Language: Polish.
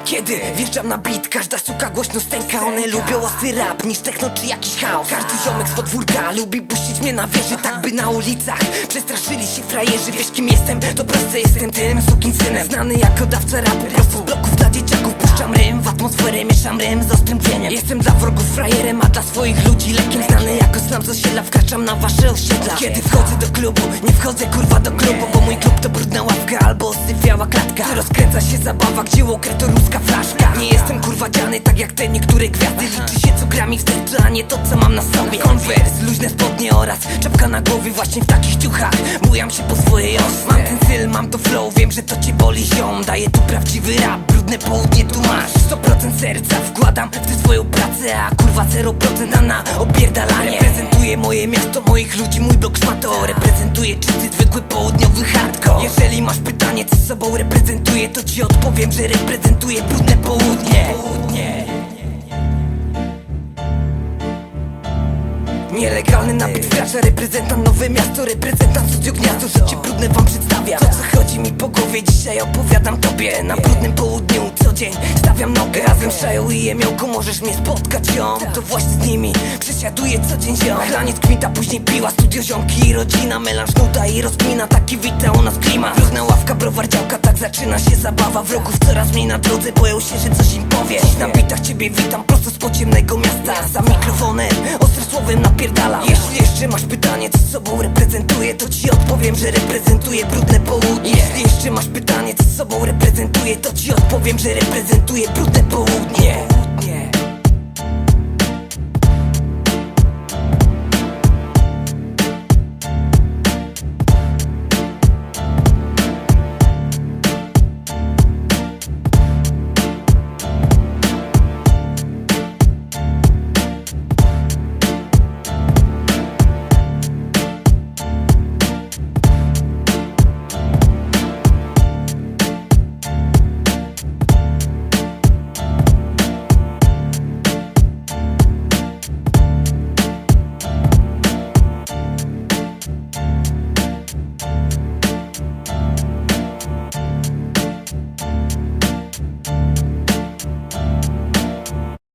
Kiedy wjeżdżam na beat, każda suka głośno stęka. One lubią ostry rap niż techno czy jakiś chaos. Każdy ziomek z podwórka lubi puścić mnie na wieży, tak by na ulicach przestraszyli się frajerzy. Wiesz kim jestem? To proste, jestem tym sukinsynem, znany jako dawca rapu. Prosto z bloków dla dzieciaków puszczam rym, w atmosferę mieszam rym z ostrym tcheniem. Jestem dla wrogów frajerem, a dla swoich ludzi lekiem. Znany jako slam z osiedla, wkraczam na wasze osiedla. Kiedy wchodzę do klubu, nie wchodzę kurwa do klubu, bo mój klub to brudna ławka albo osyfiała klatka. Tu rozkręca się zabawa, gdzie łokrę to ruska flaszka. Nie jestem kurwa dziany, tak jak te niektóre gwiazdy. Liczy się co gra mi w sercu, a nie to co mam na sobie. Converse, luźne spodnie oraz czapka na głowie. Właśnie w takich ciuchach bujam się po swojej osi. Mam ten styl, mam to flow, wiem, że to cię boli ziom. Daję tu prawdziwy rap, brudne południe tu masz. 100% serca wkładam w tę swoją pracę, a kurwa 0% na opierdalanie. Reprezentuję moje miasto, moich ludzi, mój blok szmato. Reprezentuję czysty, zwykły południowy hardcore. Jeżeli masz pytanie co sobą reprezentuję, to ci odpowiem, że reprezentuję brudne południe. Nielegalny nabyt wkracza, reprezentant nowe miasto, reprezentant studio gniazdo. Życie brudne wam przedstawiam, to co chodzi mi po głowie dzisiaj opowiadam tobie. Na brudnym południu co dzień stawiam nogę. Razem z Szają i Jemiołką możesz mnie spotkać ziom. To właśnie z nimi przesiaduję co dzień ziom. Chlaniec, kwita, później piła, studio ziomki i rodzina. Melanż, nuda i rozkmina, taki wita u nas klimat. Brudna ławka, browar, działka, tak zaczyna się zabawa. Wrogów coraz mniej na drodze, boją się, że coś im powie. Dziś na bitach ciebie witam prosto z podziemnego miasta. Za mikrofonem, ostrym słowem napierdalam. Jeśli jeszcze masz pytanie co sobą reprezentuje, to ci odpowiem, że reprezentuję brudne południe. Jeśli jeszcze masz pytanie co sobą reprezentuje, to ci odpowiem, że reprezentuję brudne południe.